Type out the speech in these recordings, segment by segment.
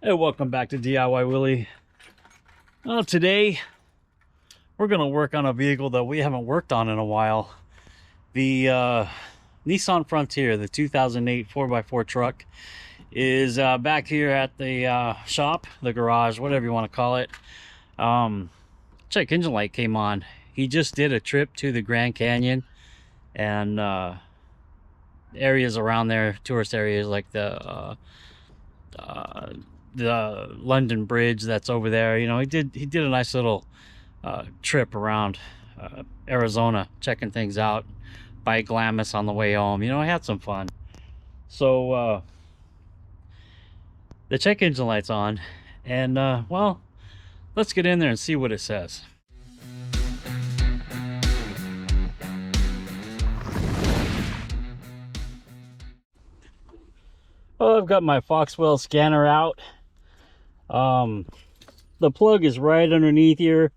Hey, welcome back to DIY Willy. Today we're going to work on a vehicle that we haven't worked on in a while. The NISSAN Frontier, the 2008 4x4 truck, is back here at the shop, the garage, whatever you want to call it. Check engine light came on. He just did a trip to the Grand Canyon and areas around there, tourist areas like the London Bridge that's over there. You know, he did a nice little trip around Arizona, checking things out by Glamis on the way home. You know, I had some fun. So the check engine light's on, and well, let's get in there and see what it says. Well, I've got my Foxwell scanner out. The plug is right underneath here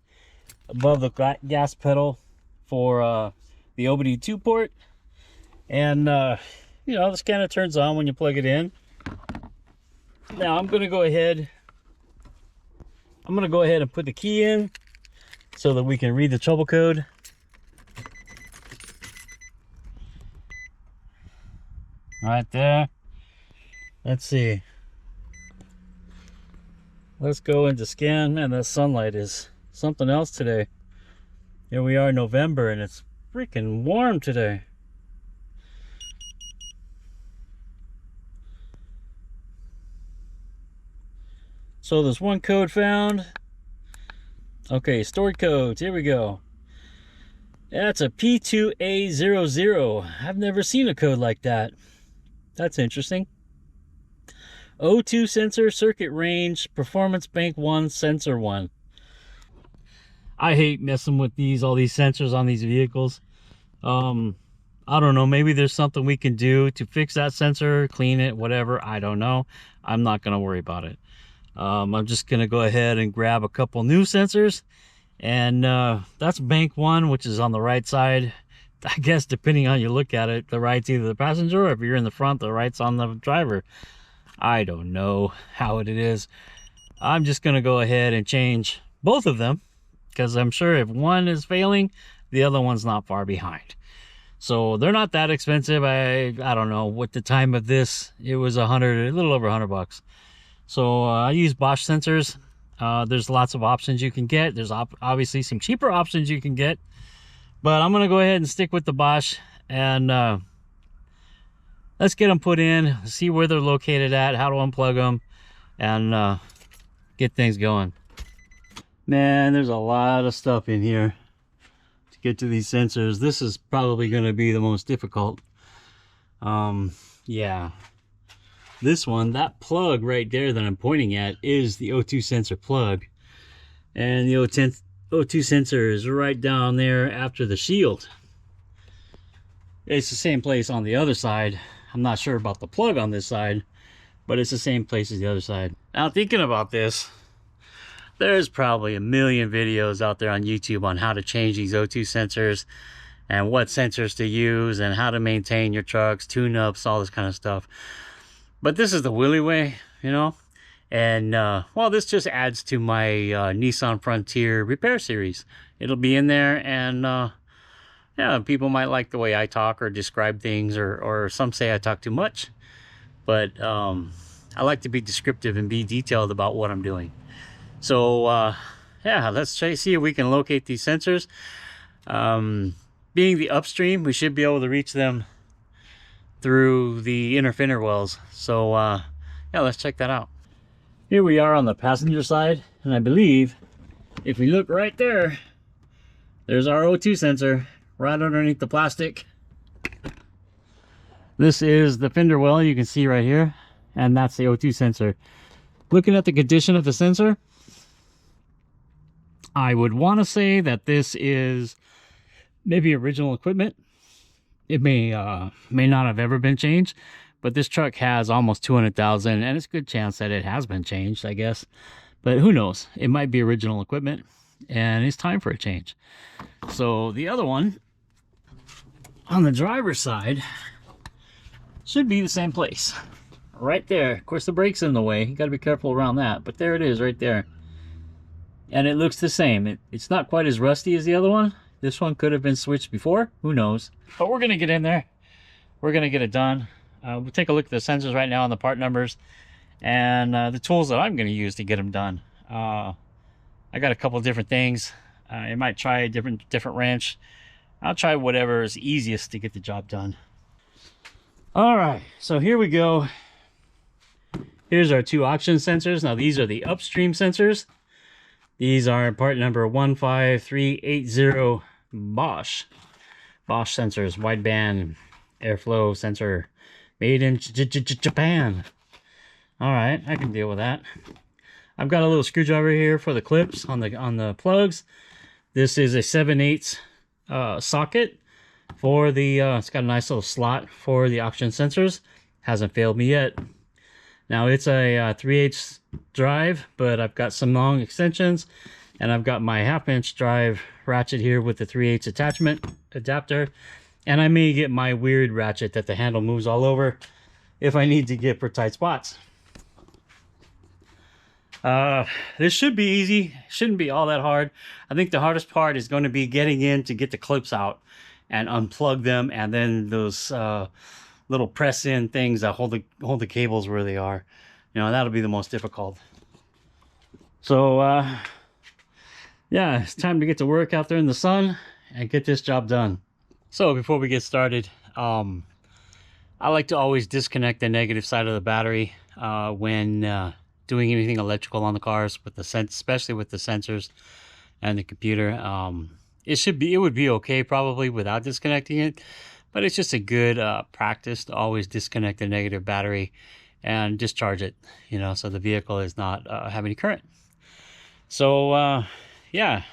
above the gas pedal for the OBD2 port, and you know, the scanner turns on when you plug it in. Now I'm gonna go ahead and put the key in so that we can read the trouble code. Right there. Let's see. Let's go into scan. Man, that sunlight is something else today. Here we are in November and it's freaking warm today. So there's one code found. Okay, stored codes. Here we go. That's a P2A00. I've never seen a code like that. That's interesting. O2 sensor, circuit range, performance bank 1, sensor 1. I hate messing with all these sensors on these vehicles. I don't know, maybe there's something we can do to fix that sensor, clean it, whatever. I don't know. I'm not going to worry about it. I'm just going to go ahead and grab a couple new sensors. And that's bank 1, which is on the right side. I guess depending on how you look at it, the right's either the passenger, or if you're in the front, the right's on the driver. I don't know how it is. I'm just going to go ahead and change both of them, because I'm sure if one is failing, the other one's not far behind. So they're not that expensive. I don't know, with the time of this, it was a little over $100. So I use Bosch sensors. There's lots of options you can get. There's obviously some cheaper options you can get, but I'm going to go ahead and stick with the Bosch, and let's get them put in, see where they're located at, how to unplug them, and get things going. Man, there's a lot of stuff in here to get to these sensors. This is probably going to be the most difficult. Yeah. This one, that plug right there that I'm pointing at, is the O2 sensor plug. And the O2 sensor is right down there after the shield. It's the same place on the other side. I'm not sure about the plug on this side, but it's the same place as the other side. Now, thinking about this, there's probably a million videos out there on YouTube on how to change these O2 sensors and what sensors to use and how to maintain your trucks, tune-ups, all this kind of stuff. But this is the Willy way, you know? And, well, this just adds to my NISSAN Frontier repair series. It'll be in there, and yeah, people might like the way I talk or describe things, or some say I talk too much. But I like to be descriptive and be detailed about what I'm doing. So, yeah, let's try to see if we can locate these sensors. Being the upstream, we should be able to reach them through the inner fender wells. So, yeah, let's check that out. Here we are on the passenger side, and I believe if we look right there, there's our O2 sensor right underneath the plastic. This is the fender well you can see right here, and that's the O2 sensor. Looking at the condition of the sensor, I would want to say that this is maybe original equipment. It may not have ever been changed, but this truck has almost 200,000, and it's a good chance that it has been changed, I guess. But who knows? It might be original equipment, and it's time for a change. So the other one on the driver's side should be the same place. right there. Of course, the brake's in the way. You got to be careful around that, but there it is right there. And it looks the same. It's not quite as rusty as the other one. This one could have been switched before. Who knows? But we're going to get in there. We're going to get it done. We'll take a look at the sensors right now and the part numbers and the tools that I'm going to use to get them done. I got a couple of different things. I might try a different wrench. I'll try whatever is easiest to get the job done. All right, so here we go. Here's our two oxygen sensors. Now these are the upstream sensors. These are part number 15380 Bosch. Bosch sensors, wideband airflow sensor, made in Japan. All right, I can deal with that. I've got a little screwdriver here for the clips on the plugs. This is a 7/8 socket for the. It's got a nice little slot for the oxygen sensors. Hasn't failed me yet. Now it's a 3/8 drive, but I've got some long extensions, and I've got my 1/2" drive ratchet here with the 3/8 attachment adapter, and I may get my weird ratchet that the handle moves all over if I need to get for tight spots. This should be easy. Shouldn't be all that hard. I think the hardest part is going to be getting in to get the clips out and unplug them, and then those little press-in things that hold the cables where they are. You know, that'll be the most difficult. So, yeah, it's time to get to work out there in the sun and get this job done. So before we get started, I like to always disconnect the negative side of the battery when doing anything electrical on the cars, with especially with the sensors and the computer. It would be okay probably without disconnecting it, but it's just a good practice to always disconnect the negative battery and discharge it, you know, so the vehicle is not have any current. So yeah,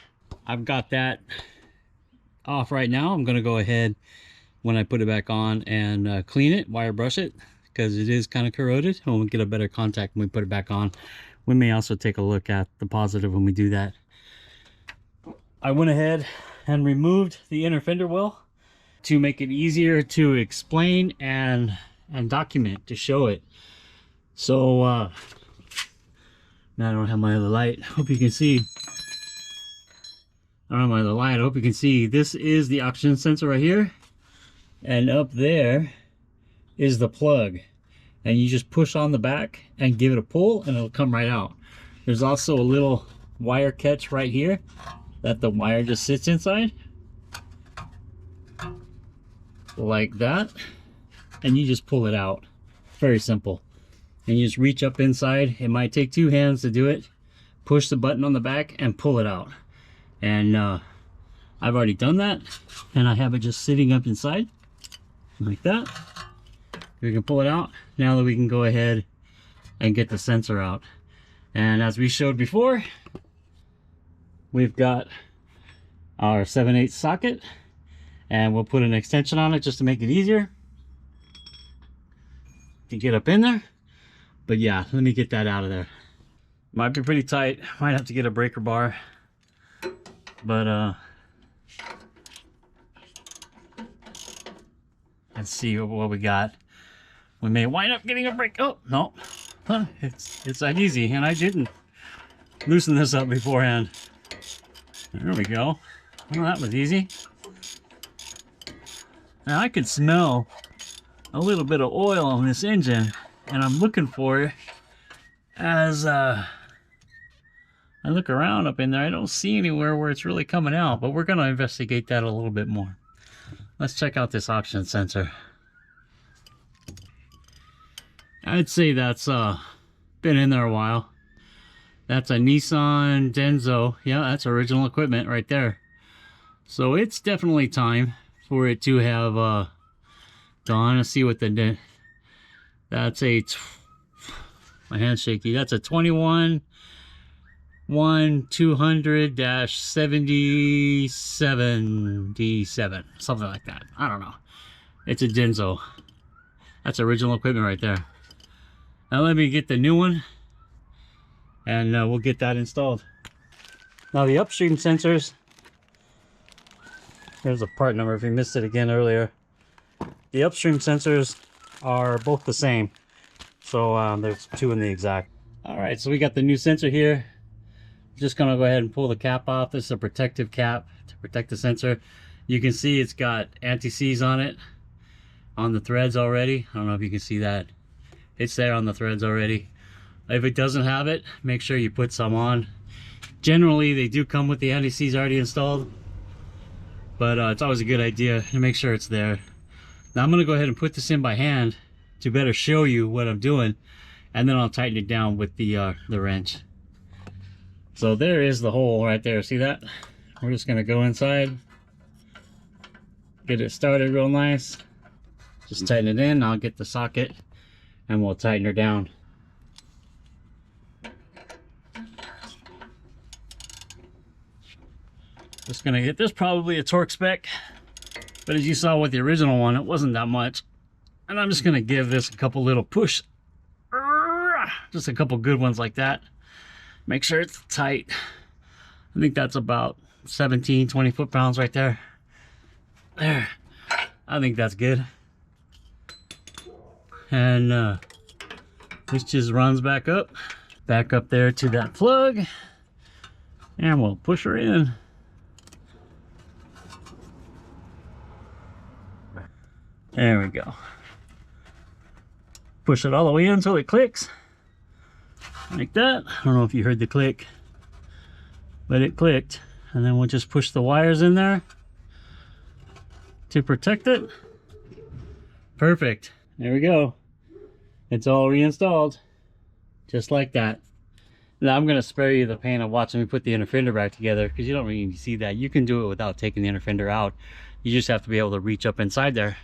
I've got that off right now. I'm going to go ahead, when I put it back on, and clean it, wire brush it, because it is kind of corroded, and we'll get a better contact when we put it back on. We may also take a look at the positive when we do that. I went ahead and removed the inner fender well to make it easier to explain and document, to show it. So now I don't have my other light. Hope you can see. I don't have my other light. I hope you can see. This is the oxygen sensor right here, and up there is the plug, and you just push on the back and give it a pull and it'll come right out. There's also a little wire catch right here that the wire just sits inside like that, and you just pull it out. Very simple. And you just reach up inside. It might take two hands to do it. Push the button on the back and pull it out. And I've already done that, and I have it just sitting up inside like that. We can pull it out. Now that we can go ahead and get the sensor out. And as we showed before, we've got our 7/8 socket, and we'll put an extension on it just to make it easier to get up in there. But yeah, let me get that out of there. Might be pretty tight. Might have to get a breaker bar. But let's see what we got. We may wind up getting a break. Oh no, it's that easy, and I didn't loosen this up beforehand. There we go. Well, that was easy. Now I could smell a little bit of oil on this engine, and I'm looking for it. As I look around up in there, I don't see anywhere where it's really coming out, but we're going to investigate that a little bit more. Let's check out this oxygen sensor. I'd say that's been in there a while. That's a NISSAN Denso. Yeah, that's original equipment right there. So it's definitely time for it to have gone. Let's see what the that's a my hand's shaky. That's a 21-200-7077, something like that. I don't know. It's a Denso. That's original equipment right there. Now let me get the new one, and we'll get that installed. Now the upstream sensors, here's a part number if you missed it again earlier. The upstream sensors are both the same. So there's 2 in the exact. All right, so we got the new sensor here. Just gonna go ahead and pull the cap off. This is a protective cap to protect the sensor. You can see it's got anti-seize on it, on the threads already. I don't know if you can see that. It's there on the threads already. If it doesn't have it, make sure you put some on. Generally, they do come with the anti-seize already installed, but it's always a good idea to make sure it's there. Now I'm gonna go ahead and put this in by hand to better show you what I'm doing, and then I'll tighten it down with the wrench. So there is the hole right there. See that? We're just gonna go inside, get it started real nice. Just tighten it in. I'll get the socket and we'll tighten her down. Just gonna get this, probably a torque spec, but as you saw with the original one, it wasn't that much. And I'm just gonna give this a couple little push, just a couple good ones like that. Make sure it's tight. I think that's about 17, 20 foot-pounds right there. There, I think that's good. And this just runs back up there to that plug, and we'll push her in. There we go. Push it all the way in until it clicks. Like that. I don't know if you heard the click, but it clicked. And then we'll just push the wires in there to protect it. Perfect. There we go. It's all reinstalled. Just like that. Now I'm going to spare you the pain of watching me put the inner fender back together, because you don't really see that. You can do it without taking the inner fender out. You just have to be able to reach up inside there.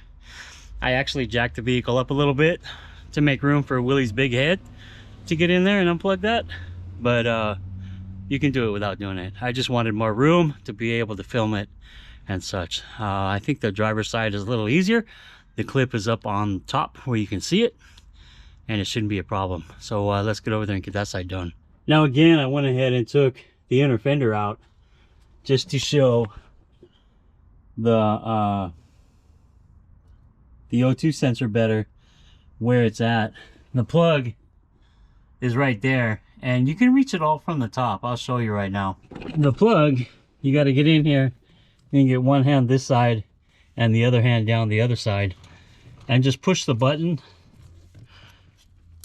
I actually jacked the vehicle up a little bit to make room for Willy's big head to get in there and unplug that, but you can do it without doing it. I just wanted more room to be able to film it and such. I think the driver's side is a little easier. The clip is up on top where you can see it, and it shouldn't be a problem. So let's get over there and get that side done. Now again, I went ahead and took the inner fender out just to show the O2 sensor better, where it's at. The plug is right there, and you can reach it all from the top. I'll show you right now. The plug, you got to get in here and get one hand this side and the other hand down the other side, and just push the button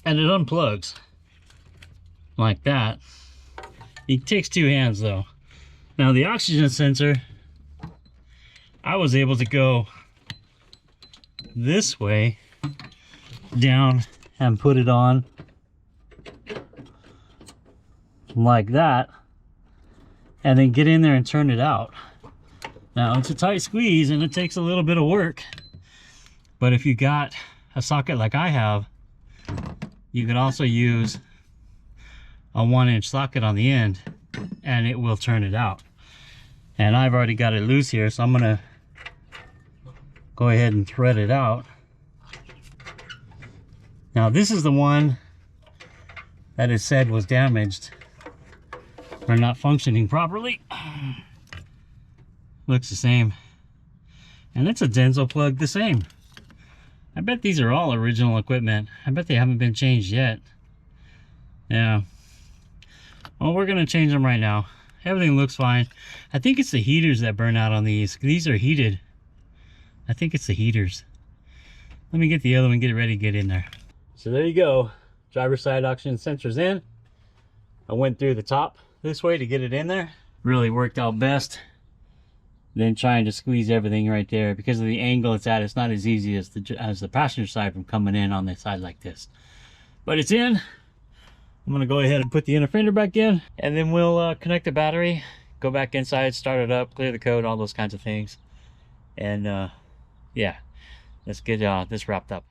and it unplugs like that. It takes 2 hands though. Now the oxygen sensor, I was able to go this way down and put it on like that, and then get in there and turn it out. Now it's a tight squeeze and it takes a little bit of work, but if you got a socket like I have, you could also use a 1-inch socket on the end and it will turn it out. And I've already got it loose here, so I'm gonna go ahead and thread it out. Now this is the one that it said was damaged or not functioning properly. Looks the same, and it's a Denso plug, the same. I bet these are all original equipment. I bet they haven't been changed yet. Yeah, well, we're gonna change them right now. Everything looks fine. I think it's the heaters that burn out on these. These are heated. I think it's the heaters. Let me get the other one, get it ready to get in there. So there you go. Driver's side oxygen sensor's in. I went through the top this way to get it in there. Really worked out best than trying to squeeze everything right there. Because of the angle it's at, it's not as easy as the passenger side from coming in on the side like this. But it's in. I'm gonna go ahead and put the inner fender back in, and then we'll connect the battery, go back inside, start it up, clear the code, all those kinds of things. And yeah, let's get this wrapped up.